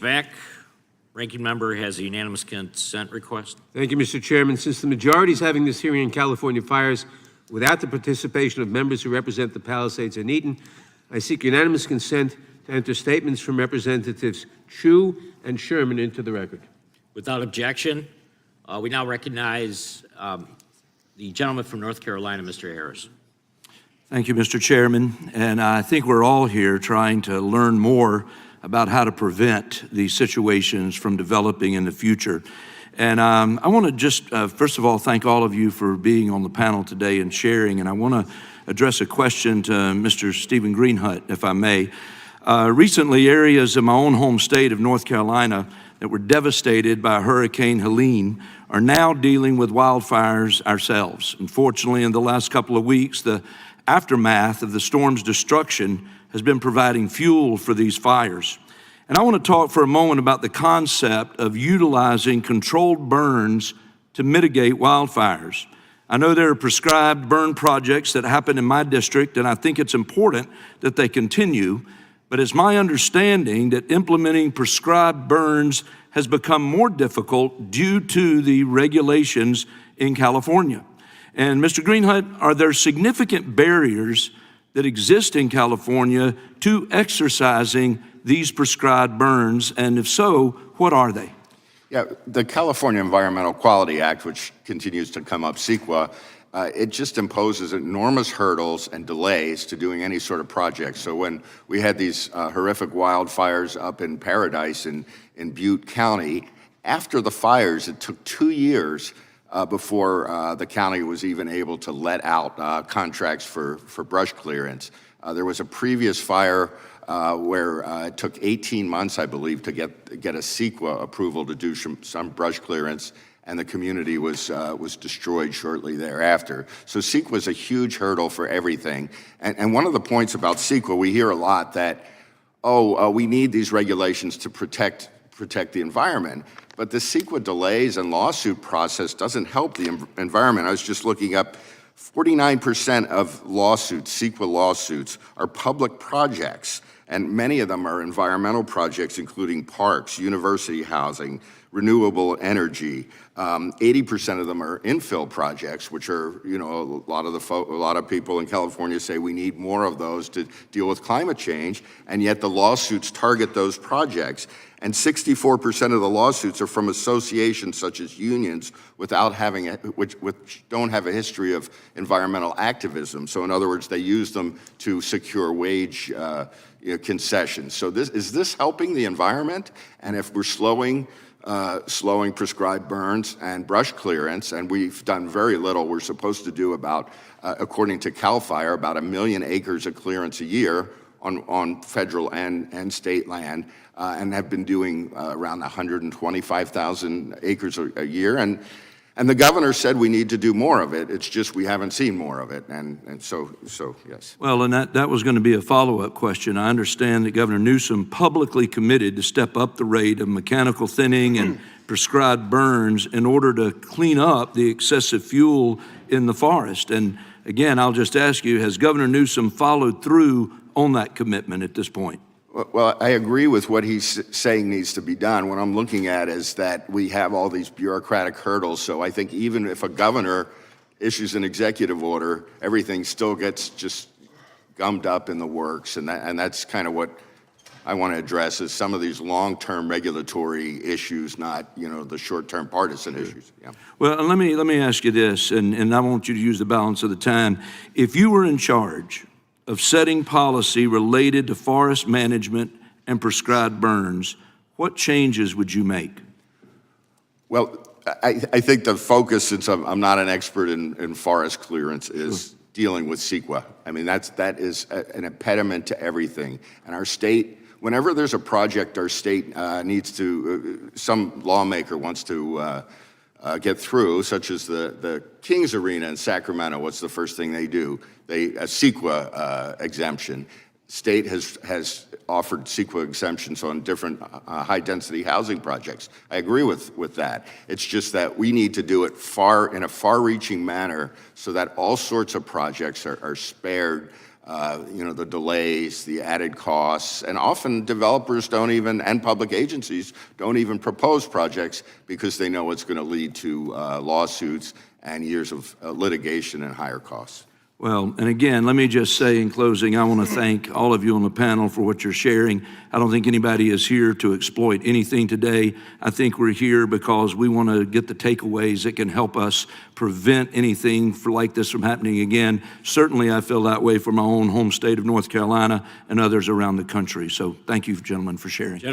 Back. Ranking member has a unanimous consent request. Thank you, Mr. Chairman. Since the majority is having this hearing on California fires without the participation of members who represent the Palisades and Eaton, I seek unanimous consent to enter statements from Representatives Chu and Sherman into the record. Without objection, we now recognize the gentleman from North Carolina, Mr. Harris. Thank you, Mr. Chairman. And I think we're all here trying to learn more about how to prevent these situations from developing in the future. And I want to just, first of all, thank all of you for being on the panel today and sharing. And I want to address a question to Mr. Stephen Greenhut, if I may. Recently, areas in my own home state of North Carolina that were devastated by Hurricane Helene are now dealing with wildfires ourselves. Unfortunately, in the last couple of weeks, the aftermath of the storm's destruction has been providing fuel for these fires. And I want to talk for a moment about the concept of utilizing controlled burns to mitigate wildfires. I know there are prescribed burn projects that happen in my district, and I think it's important that they continue, but it's my understanding that implementing prescribed burns has become more difficult due to the regulations in California. And Mr. Greenhut, are there significant barriers that exist in California to exercising these prescribed burns? And if so, what are they? Yeah, the California Environmental Quality Act, which continues to come up, CEQA, it just imposes enormous hurdles and delays to doing any sort of project. So when we had these horrific wildfires up in Paradise in Butte County, after the fires, it took 2 years before the county was even able to let out contracts for brush clearance. There was a previous fire where it took 18 months, I believe, to get a CEQA approval to do some brush clearance, and the community was destroyed shortly thereafter. So CEQA is a huge hurdle for everything. And one of the points about CEQA, we hear a lot that, we need these regulations to protect the environment. But the CEQA delays and lawsuit process doesn't help the environment. I was just looking up, 49% of lawsuits, CEQA lawsuits, are public projects, and many of them are environmental projects, including parks, university housing, renewable energy. 80% of them are infill projects, which are, a lot of people in California say we need more of those to deal with climate change, and yet the lawsuits target those projects. And 64% of the lawsuits are from associations such as unions without having which don't have a history of environmental activism. So in other words, they use them to secure wage concessions. So is this helping the environment? And if we're slowing prescribed burns and brush clearance, and we've done very little. We're supposed to do about, according to CAL FIRE, about 1 million acres of clearance a year on federal and state land, and have been doing around 125,000 acres a year. And the governor said we need to do more of it. It's just we haven't seen more of it, and so yes. Well, and that was going to be a follow-up question. I understand that Governor Newsom publicly committed to step up the rate of mechanical thinning and prescribed burns in order to clean up the excessive fuel in the forest. And again, I'll just ask you, has Governor Newsom followed through on that commitment at this point? Well, I agree with what he's saying needs to be done. What I'm looking at is that we have all these bureaucratic hurdles. So I think even if a governor issues an executive order, everything still gets just gummed up in the works. And that's kind of what I want to address, is some of these long-term regulatory issues, not the short-term partisan issues. Yeah. Well, let me ask you this, and I want you to use the balance of the time. If you were in charge of setting policy related to forest management and prescribed burns, what changes would you make? Well, I think the focus, since I'm not an expert in forest clearance, is dealing with CEQA. I mean, that is an impediment to everything. And our state, whenever there's a project our state needs to, some lawmaker wants to get through, such as the Kings Arena in Sacramento, what's the first thing they do? A CEQA exemption. State has offered CEQA exemptions on different high-density housing projects. I agree with that. It's just that we need to do it in a far-reaching manner so that all sorts of projects are spared the delays, the added costs, and often developers don't even, and public agencies don't even propose projects because they know it's going to lead to lawsuits and years of litigation and higher costs. Well, and again, let me just say in closing, I want to thank all of you on the panel for what you're sharing. I don't think anybody is here to exploit anything today. I think we're here because we want to get the takeaways that can help us prevent anything like this from happening again. Certainly, I feel that way for my own home state of North Carolina and others around the country. So thank you, gentlemen, for sharing.